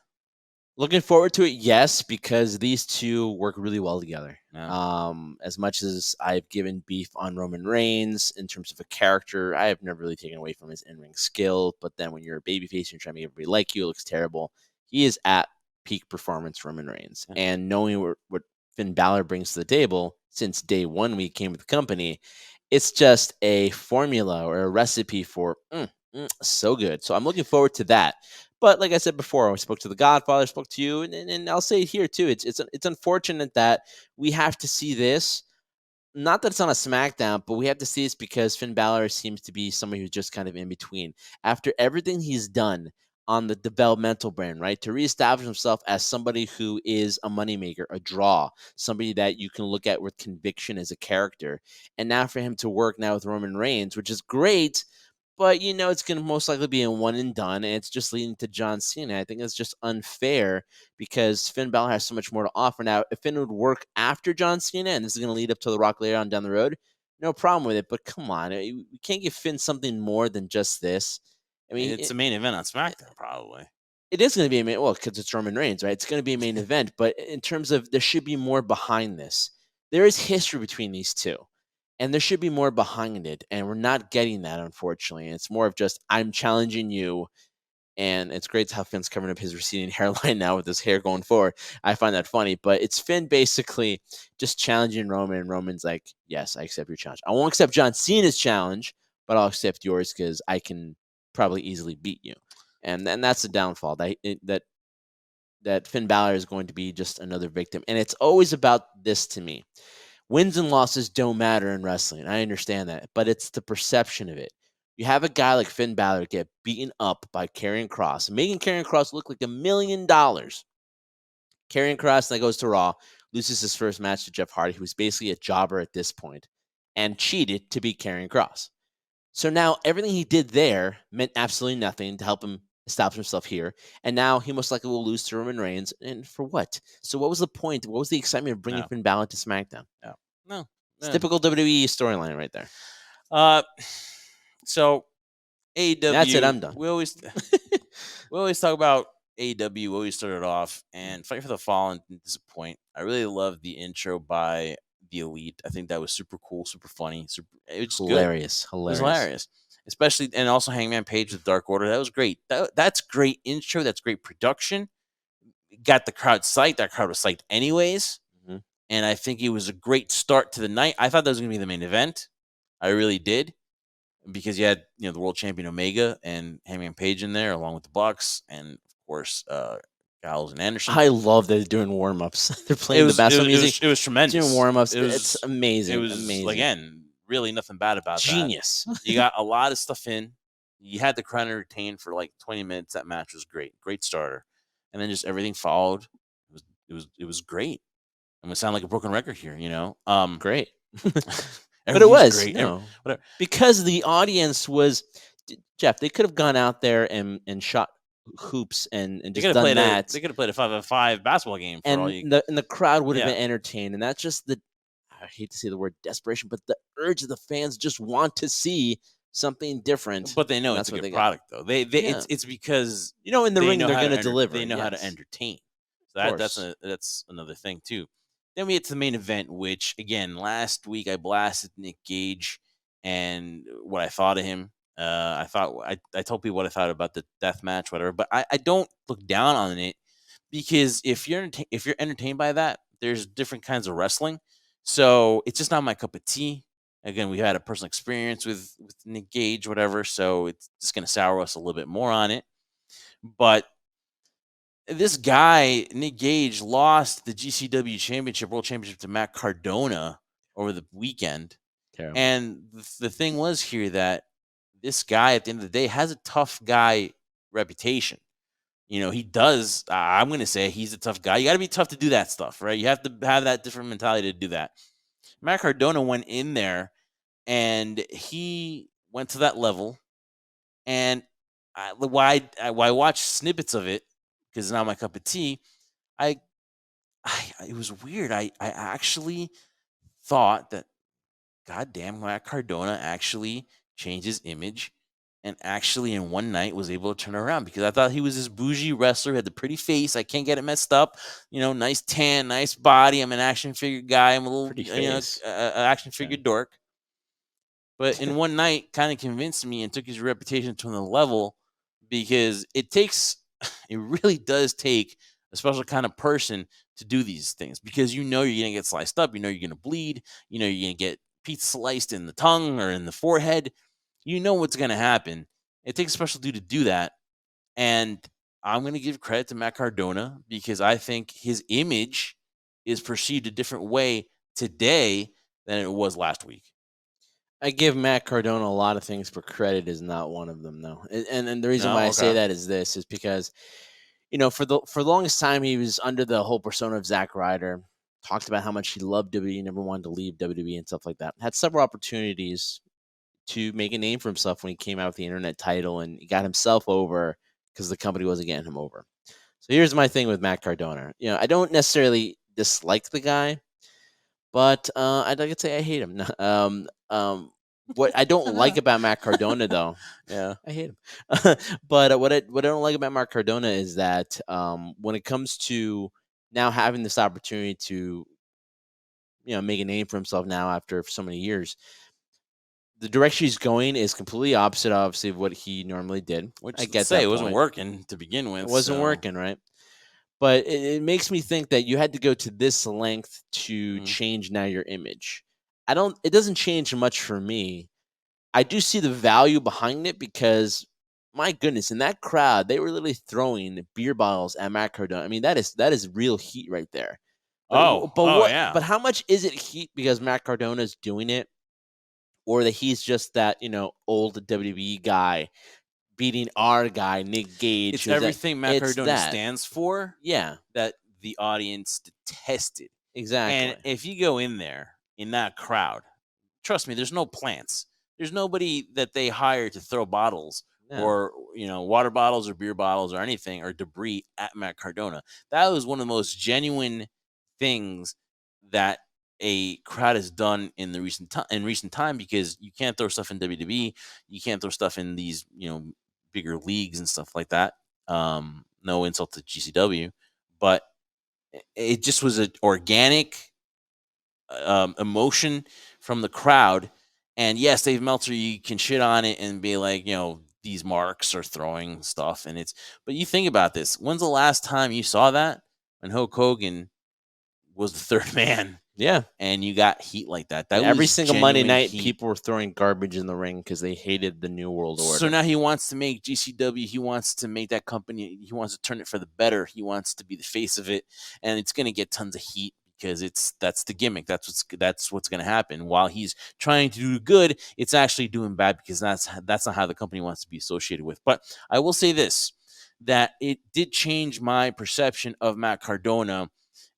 Speaker 3: Looking forward to it, yes, because these two work really well together.
Speaker 2: Yeah.
Speaker 3: As much as I've given beef on Roman Reigns in terms of a character, I have never really taken away from his in-ring skill. But then when you're a babyface and you're trying to make everybody like you, it looks terrible. He is at peak performance, Roman Reigns. Yeah. And knowing what Finn Balor brings to the table since day one we came with the company, it's just a formula or a recipe for so good. So I'm looking forward to that. But like I said before, I spoke to the Godfather, spoke to you, and I'll say it here too. It's unfortunate that we have to see this. Not that it's on a SmackDown, but we have to see this because Finn Balor seems to be somebody who's just kind of in between. After everything he's done on the developmental brand, right, to reestablish himself as somebody who is a moneymaker, a draw, somebody that you can look at with conviction as a character. And now for him to work now with Roman Reigns, which is great, but, it's going to most likely be a one and done, and it's just leading to John Cena. I think it's just unfair because Finn Balor has so much more to offer. Now, if Finn would work after John Cena, and this is going to lead up to The Rock later on down the road, no problem with it. But come on, we can't give Finn something more than just this. I mean,
Speaker 2: it's a main event on SmackDown, probably.
Speaker 3: It is going to be a main, because it's Roman Reigns, right? It's going to be a main event. But in terms of there should be more behind this. There is history between these two. And there should be more behind it, and we're not getting that, unfortunately. It's more of just, I'm challenging you, and it's great how Finn's covering up his receding hairline now with his hair going forward. I find that funny, but it's Finn basically just challenging Roman, and Roman's like, yes, I accept your challenge. I won't accept John Cena's challenge, but I'll accept yours because I can probably easily beat you. And that's the downfall, that Finn Balor is going to be just another victim. And it's always about this to me. Wins and losses don't matter in wrestling. I understand that, but it's the perception of it. You have a guy like Finn Balor get beaten up by Karrion Kross, making Karrion Kross look like $1 million. Karrion Kross then goes to Raw, loses his first match to Jeff Hardy, who's basically a jobber at this point, and cheated to beat Karrion Kross. So now everything he did there meant absolutely nothing to help him establish himself here, and now he most likely will lose to Roman Reigns. And for what? So what was the point? What was the excitement of bringing Finn Balor to SmackDown?
Speaker 2: No.
Speaker 3: It's typical WWE storyline right there.
Speaker 2: So AEW.
Speaker 3: That's it. I'm done.
Speaker 2: We always talk about AEW. We always started off and Fight for the Fallen and disappoint. I really love the intro by the Elite. I think that was super cool, super funny, it was
Speaker 3: hilarious.
Speaker 2: Good. It was hilarious. Especially, and also Hangman Page with Dark Order. That was great. That's great intro. That's great production. Got the crowd psyched. That crowd was psyched anyways. Mm-hmm. And I think it was a great start to the night. I thought that was going to be the main event. I really did. Because you had, the world champion Omega and Hangman Page in there, along with the Bucks, and of course, Gallows and Anderson.
Speaker 3: I love that they're doing warm-ups. They're playing the basketball music.
Speaker 2: It was tremendous.
Speaker 3: Doing warm-ups. It's amazing.
Speaker 2: It was
Speaker 3: amazing.
Speaker 2: Again, really nothing bad about
Speaker 3: Genius.
Speaker 2: that. You got a lot of stuff in. You had the crowd entertained for like 20 minutes. That match was great. Great starter. And then just everything followed. It was great. I'm gonna sound like a broken record here,
Speaker 3: Great.
Speaker 2: But it was great.
Speaker 3: Because the audience was, Jeff, they could have gone out there and shot hoops and
Speaker 2: They
Speaker 3: just
Speaker 2: could have
Speaker 3: done
Speaker 2: played
Speaker 3: that.
Speaker 2: They could have played a 5-on-5 basketball game for all you.
Speaker 3: And the crowd would have
Speaker 2: Yeah.
Speaker 3: been entertained. And that's just I hate to say the word desperation, but the urge of the fans just want to see something different.
Speaker 2: But they know
Speaker 3: and
Speaker 2: it's
Speaker 3: that's
Speaker 2: a
Speaker 3: what
Speaker 2: good
Speaker 3: they
Speaker 2: product, though. They
Speaker 3: Yeah.
Speaker 2: it's because
Speaker 3: in the
Speaker 2: they
Speaker 3: ring
Speaker 2: know
Speaker 3: they're
Speaker 2: how to
Speaker 3: going to deliver.
Speaker 2: They know how to
Speaker 3: yes.
Speaker 2: entertain. So that's another thing too. Then we get to the main event, which again last week I blasted Nick Gage and what I thought of him. I told people what I thought about the death match, whatever. But I don't look down on it because if you're entertained by that, there's different kinds of wrestling. So it's just not my cup of tea. Again, we had a personal experience with Nick Gage, whatever. So it's just going to sour us a little bit more on it. But this guy, Nick Gage, lost the GCW Championship, World Championship to Matt Cardona over the weekend.
Speaker 3: Terrible.
Speaker 2: And the thing was here that this guy, at the end of the day, has a tough guy reputation. He does. I'm going to say he's a tough guy. You got to be tough to do that stuff, right? You have to have that different mentality to do that. Matt Cardona went in there and he went to that level. And why I watched snippets of it, because it's not my cup of tea. It was weird. I actually thought that, goddamn, Matt Cardona actually changed his image and actually in one night was able to turn around, because I thought he was this bougie wrestler, had the pretty face. I can't get it messed up. Nice tan, nice body. I'm an action figure guy. I'm a little, action figure dork. But in one night, kind of convinced me and took his reputation to another level, because it really does take a special kind of person to do these things, because you're going to get sliced up. You're going to bleed. You're going to get pizza sliced in the tongue or in the forehead. What's going to happen. It takes a special dude to do that. And I'm going to give credit to Matt Cardona, because I think his image is perceived a different way today than it was last week.
Speaker 3: I give Matt Cardona a lot of things, but credit is not one of them, though. And the reason why I say that is because, for the longest time he was under the whole persona of Zack Ryder. Talked about how much he loved WWE, never wanted to leave WWE and stuff like that. Had several opportunities to make a name for himself when he came out with the internet title, and he got himself over because the company wasn't getting him over. So here's my thing with Matt Cardona. I don't necessarily dislike the guy, but I'd like to say I hate him. What I don't like about Matt Cardona, though,
Speaker 2: yeah,
Speaker 3: I hate him. But what I don't like about Matt Cardona is that when it comes to now having this opportunity to, make a name for himself now after so many years, the direction he's going is completely opposite, obviously, of what he normally did.
Speaker 2: Which
Speaker 3: I get
Speaker 2: say
Speaker 3: that
Speaker 2: it wasn't
Speaker 3: point.
Speaker 2: working to begin with.
Speaker 3: It wasn't working, right? But it makes me think that you had to go to this length to change now your image. It doesn't change much for me. I do see the value behind it, because my goodness, in that crowd, they were literally throwing beer bottles at Matt Cardona. I mean, that is real heat right there. But
Speaker 2: yeah.
Speaker 3: But how much is it heat because Matt Cardona is doing it, or that he's just that old WWE guy beating our guy Nick Gage?
Speaker 2: It's everything Matt Cardona stands for.
Speaker 3: Yeah,
Speaker 2: that the audience detested.
Speaker 3: Exactly.
Speaker 2: And if you go in there in that crowd, trust me, there's no plants. There's nobody that they hire to throw bottles or water bottles or beer bottles or anything or debris at Matt Cardona. That was one of the most genuine things that a crowd has done in recent time, because you can't throw stuff in WWE, you can't throw stuff in these bigger leagues and stuff like that. No insult to GCW, but it just was an organic emotion from the crowd. And yes, Dave Meltzer, you can shit on it and be like, these marks are throwing stuff, but you think about this. When's the last time you saw that? When Hulk Hogan was the third man.
Speaker 3: Yeah.
Speaker 2: And you got heat like that.
Speaker 3: Every single Monday night, people were throwing garbage in the ring because they hated the New World Order.
Speaker 2: So now he wants to make GCW. He wants to make that company. He wants to turn it for the better. He wants to be the face of it. And it's going to get tons of heat, because that's the gimmick. That's what's going to happen. While he's trying to do good, it's actually doing bad, because that's not how the company wants to be associated with. But I will say this, that it did change my perception of Matt Cardona,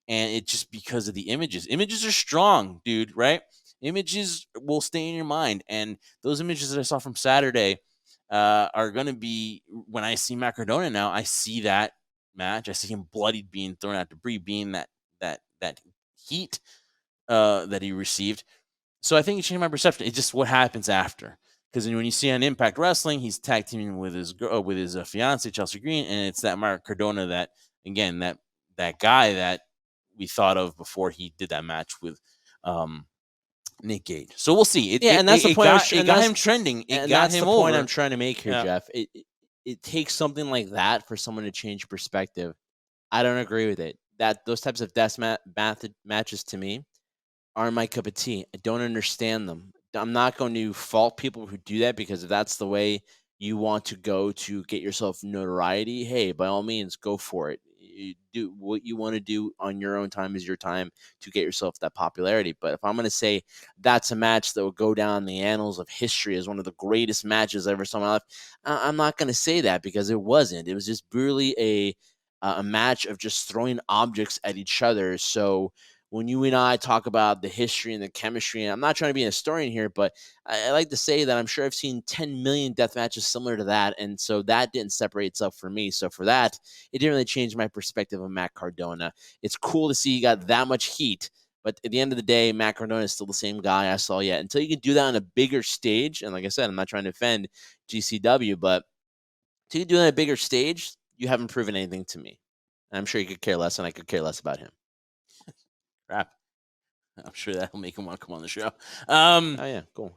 Speaker 2: and it's just because of the images. Images are strong, dude, right? Images will stay in your mind. And those images that I saw from Saturday, are going to be, when I see Matt Cardona now, I see that match. I see him bloodied, being thrown out debris, being that heat that he received. So I think it changed my perception. It's just what happens after. Because when you see on Impact Wrestling, he's tag teaming with his fiance Chelsea Green, and it's that Mark Cardona that, again, that guy that we thought of before he did that match with Nick Gage. So we'll see.
Speaker 3: And that's the point.
Speaker 2: It got him trending. It got him over.
Speaker 3: That's the point I'm trying to make here, Jeff. It takes something like that for someone to change perspective. I don't agree with it. That those types of death matches to me aren't my cup of tea. I don't understand them. I'm not going to fault people who do that, because if that's the way you want to go to get yourself notoriety, hey, by all means, go for it. You do what you want to do on your own time is your time to get yourself that popularity. But if I'm going to say that's a match that will go down in the annals of history as one of the greatest matches I ever saw in my life, I'm not going to say that, because it wasn't. It was just purely a match of just throwing objects at each other. So when you and I talk about the history and the chemistry, and I'm not trying to be an historian here, but I like to say that I'm sure I've seen 10 million death matches similar to that, and so that didn't separate itself for me. So for that, it didn't really change my perspective of Matt Cardona. It's cool to see he got that much heat, but at the end of the day, Matt Cardona is still the same guy I saw yet. Until you can do that on a bigger stage, and like I said, I'm not trying to offend GCW, but until you do that on a bigger stage, you haven't proven anything to me. I'm sure you could care less, and I could care less about him.
Speaker 2: Crap. I'm sure that'll make him want to come on the show.
Speaker 3: Oh yeah, cool.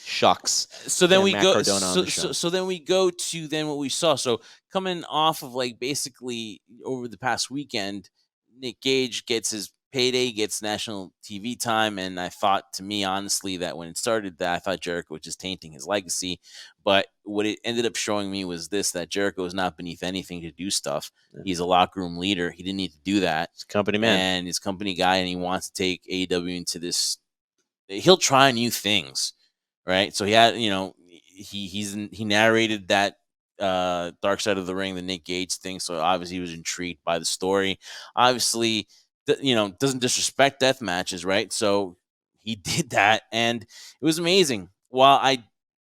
Speaker 3: Shucks.
Speaker 2: So then we go. So then we go to what we saw. So coming off of basically over the past weekend, Nick Gage gets his payday, gets national TV time, and I thought, to me, honestly, that when it started, that I thought Jericho was just tainting his legacy. But what it ended up showing me was that Jericho is not beneath anything to do stuff. Yeah. He's a locker room leader. He didn't need to do that.
Speaker 3: He's a company man.
Speaker 2: And he's a company guy, and he wants to take AEW into this. He'll try new things, right? So he had, he narrated that Dark Side of the Ring, the Nick Gage thing. So obviously he was intrigued by the story. Obviously, doesn't disrespect death matches, right? So he did that, and it was amazing. While I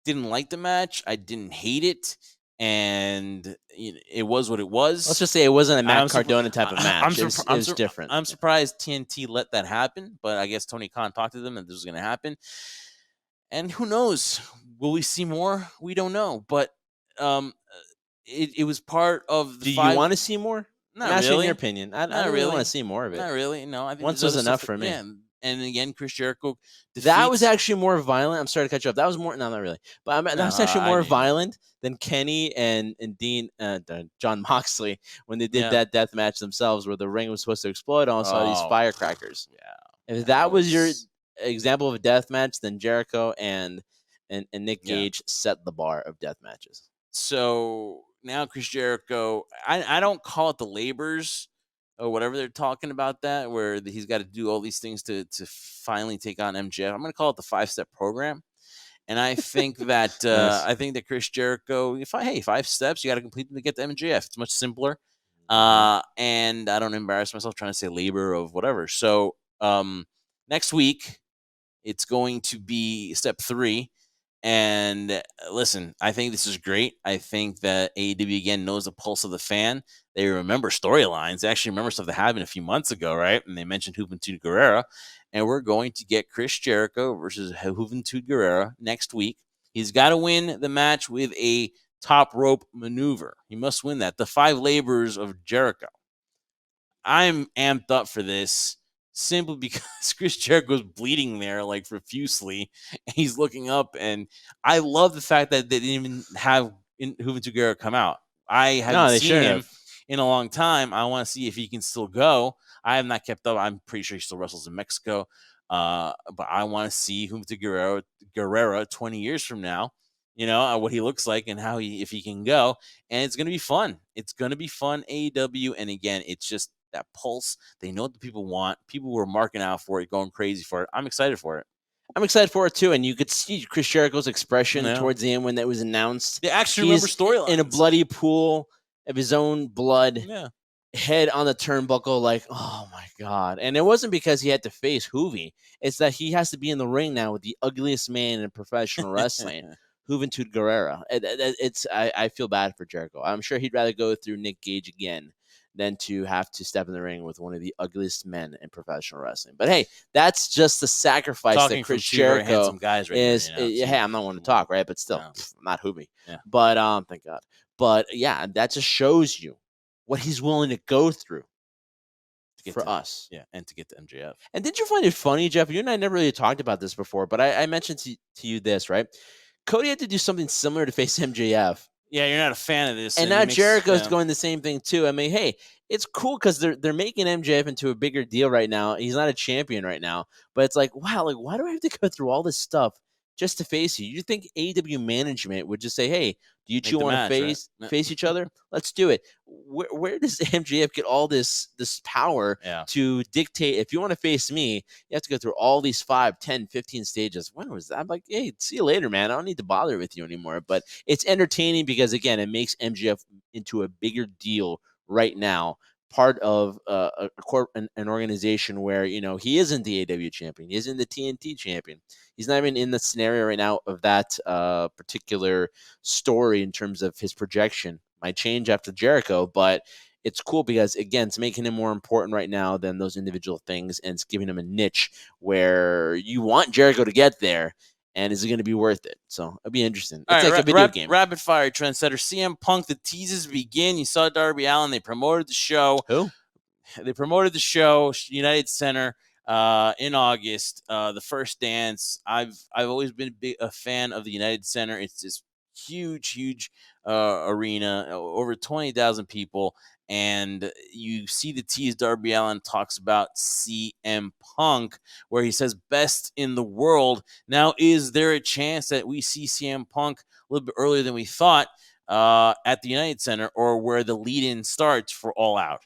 Speaker 2: didn't like the match, I didn't hate it, and it was what it was.
Speaker 3: Let's just say it wasn't a Matt Cardona type of match. It was different.
Speaker 2: I'm surprised TNT let that happen, but I guess Tony Khan talked to them and this was going to happen. And who knows? Will we see more? We don't know. But it was part of the.
Speaker 3: Do you want to see more?
Speaker 2: Not really.
Speaker 3: In your opinion, I don't really want to see more of it.
Speaker 2: Not really. No, I think
Speaker 3: once was enough for me.
Speaker 2: Yeah. And again, Chris Jericho.
Speaker 3: That was actually more violent. I'm sorry to cut you off. That was more. No, not really. But that was actually more violent than Kenny and Dean, John Moxley, when they did that death match themselves, where the ring was supposed to explode. All saw these firecrackers.
Speaker 2: Yeah.
Speaker 3: If that was your example of a death match, then Jericho and Nick Gage set the bar of death matches.
Speaker 2: So now Chris Jericho, I don't call it the labors or whatever they're talking about, that where he's got to do all these things to finally take on MJF. I'm going to call it the 5-step program. And I think that that Chris Jericho, 5 steps, you got to complete them to get to MJF. It's much simpler. And I don't embarrass myself trying to say labor of whatever. So next week, it's going to be step 3. And listen, I think this is great. I think that AEW again knows the pulse of the fan. They remember storylines. They actually remember stuff that happened a few months ago, right? And they mentioned Juventud Guerrera. And we're going to get Chris Jericho versus Juventud Guerrera next week. He's got to win the match with a top rope maneuver. He must win that. The 5 labors of Jericho. I'm amped up for this. Simply because Chris Jericho's bleeding there profusely, and he's looking up, and I love the fact that they didn't even have Juventud Guerrera come out. I haven't seen him in a long time. I want to see if he can still go. I have not kept up. I'm pretty sure he still wrestles in Mexico, but I want to see Juventud Guerrera 20 years from now. What he looks like and if he can go, and it's gonna be fun. It's gonna be fun. AEW, and again, it's just that pulse. They know what the people want. People were marking out for it, going crazy for it. I'm excited for it.
Speaker 3: I'm excited for it too, and you could see Chris Jericho's expression towards the end when that was announced.
Speaker 2: They actually remember storylines.
Speaker 3: In a bloody pool of his own blood, head on the turnbuckle, oh my God. And it wasn't because he had to face Hoovy. It's that he has to be in the ring now with the ugliest man in professional wrestling, Juventud Guerrera. I feel bad for Jericho. I'm sure he'd rather go through Nick Gage again than to have to step in the ring with one of the ugliest men in professional wrestling. But hey, that's just the sacrifice
Speaker 2: Talking
Speaker 3: that Chris
Speaker 2: from two very
Speaker 3: Jericho
Speaker 2: handsome guys right
Speaker 3: is.
Speaker 2: now,
Speaker 3: Hey, I'm not one to talk, right? But still,
Speaker 2: Yeah.
Speaker 3: I'm not Hoobie.
Speaker 2: Yeah.
Speaker 3: But thank God. But yeah, that just shows you what he's willing to go through for us.
Speaker 2: Yeah, and to get to MJF.
Speaker 3: And did you find it funny, Jeff? You and I never really talked about this before, but I mentioned to you this, right? Cody had to do something similar to face MJF.
Speaker 2: Yeah, you're not a fan of this.
Speaker 3: And now Jericho's going the same thing too. I mean, hey, it's cool because they're making MJF into a bigger deal right now. He's not a champion right now, but it's like, wow, like why do I have to go through all this stuff just to face you? You think AEW management would just say, hey, do you two want to face each other? Let's do it. Where does MJF get all this power to dictate? If you want to face me, you have to go through all these 5, 10, 15 stages. When was that? I'm like, hey, see you later, man. I don't need to bother with you anymore. But it's entertaining because, again, it makes MJF into a bigger deal right now. Part of an organization where, you know, he isn't the AEW champion. He isn't the TNT champion. He's not even in the scenario right now of that particular story in terms of his projection. Might change after Jericho, but it's cool because, again, it's making him more important right now than those individual things, and it's giving him a niche where you want Jericho to get there. And is it going to be worth it? So it'll be interesting. It's like a video game.
Speaker 2: Rapid fire, Trendsetter. CM Punk, the teases begin. You saw Darby Allin. They promoted the show.
Speaker 3: Who?
Speaker 2: They promoted the show, United Center, in August. The first dance. I've always been a fan of the United Center. It's this huge arena, over 20,000 people. And you see the tease. Darby Allin talks about CM Punk, where he says best in the world. Now, is there a chance that we see CM Punk a little bit earlier than we thought at the United Center, or where the lead-in starts for All Out?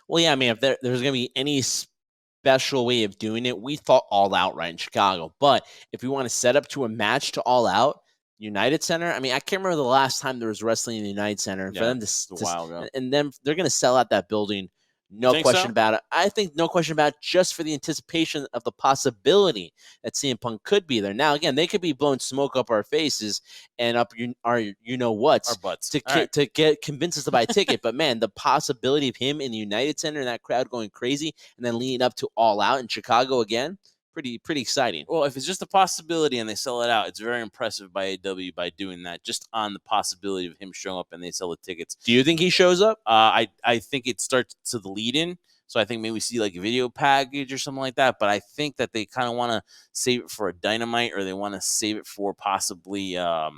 Speaker 3: Well, yeah, I mean, if there's going to be any special way of doing it, we thought All Out right in Chicago. But if we want to set up to a match to All Out, United Center. I mean, I can't remember the last time there was wrestling in the United Center.
Speaker 2: Yeah,
Speaker 3: for them
Speaker 2: a while ago.
Speaker 3: And then they're going to sell out that building. No question about it. I think no question about it, just for the anticipation of the possibility that CM Punk could be there. Now, again, they could be blowing smoke up our faces and up our you-know-whats.
Speaker 2: Our butts.
Speaker 3: To get convince us to buy a ticket. But, man, the possibility of him in the United Center and that crowd going crazy and then leading up to All Out in Chicago again, pretty exciting.
Speaker 2: Well, if it's just a possibility and they sell it out, it's very impressive by AEW by doing that, just on the possibility of him showing up and they sell the tickets.
Speaker 3: Do you think he shows up?
Speaker 2: I think it starts to the lead-in, so I think maybe we see like a video package or something like that, but I think that they kind of want to save it for a Dynamite, or they want to save it for possibly All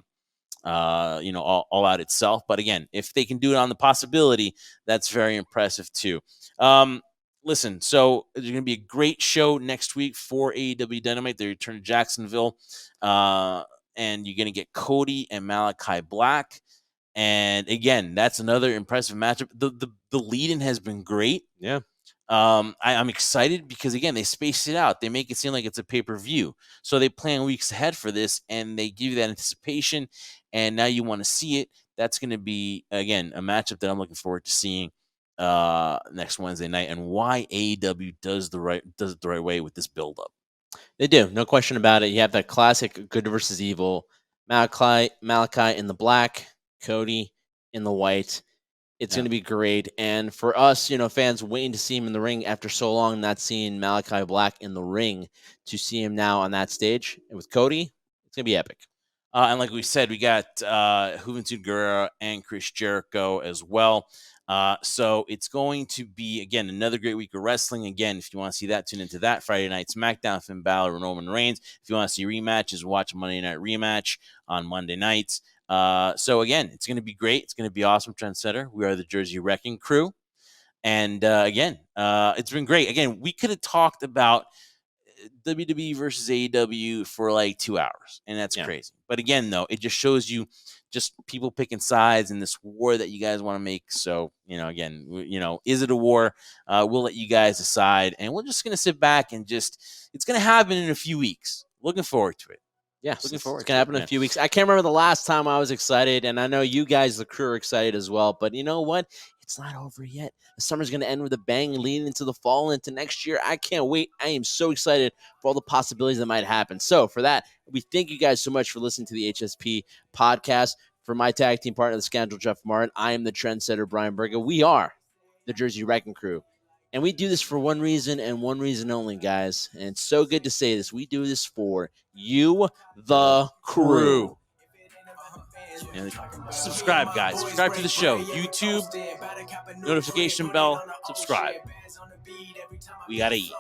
Speaker 2: Out itself. But again, if they can do it on the possibility, that's very impressive too. Listen, so there's going to be a great show next week for AEW Dynamite. They return to Jacksonville, and you're going to get Cody and Malachi Black. And again, that's another impressive matchup. The lead-in has been great.
Speaker 3: Yeah.
Speaker 2: I'm excited because, again, they space it out. They make it seem like it's a pay-per-view. So they plan weeks ahead for this, and they give you that anticipation, and now you want to see it. That's going to be, again, a matchup that I'm looking forward to seeing next Wednesday night, and why AEW does it the right way with this build-up.
Speaker 3: They do, no question about it. You have that classic good versus evil. Malachi in the black, Cody in the white. It's going to be great. And for us, fans waiting to see him in the ring after so long, not seeing Malachi Black in the ring, to see him now on that stage and with Cody, it's going to be epic.
Speaker 2: And like we said, we got Juventud Guerrera and Chris Jericho as well. So it's going to be, again, another great week of wrestling. Again, if you want to see that, tune into that Friday Night SmackDown, Finn Balor and Roman Reigns. If you want to see rematches, watch Monday Night Rematch on Monday nights. So again, it's going to be great. It's going to be awesome. Trendsetter. We are the Jersey Wrecking Crew. And again, it's been great. Again, we could have talked about WWE versus AEW for like 2 hours, and that's crazy. But again, though, it just shows you just people picking sides in this war that you guys want to make. So, again, is it a war? We'll let you guys decide, and we're just going to sit back and it's going to happen in a few weeks. Looking forward to it.
Speaker 3: Yes,
Speaker 2: Looking
Speaker 3: it's
Speaker 2: forward
Speaker 3: going
Speaker 2: to
Speaker 3: to
Speaker 2: it,
Speaker 3: happen in
Speaker 2: man.
Speaker 3: a few weeks. I can't remember the last time I was excited, and I know you guys, the crew, are excited as well. But you know what? It's not over yet. The summer's going to end with a bang, leading into the fall and into next year. I can't wait. I am so excited for all the possibilities that might happen. So for that, we thank you guys so much for listening to the HSP podcast. For my tag team partner, the Scoundrel Jeff Martin, I am the Trendsetter, Bryan Burga. We are the Jersey Wrecking Crew. And we do this for one reason and one reason only, guys. And it's so good to say this. We do this for you, the crew.
Speaker 2: And subscribe, guys. Subscribe to the show. YouTube, notification bell, subscribe. We gotta eat.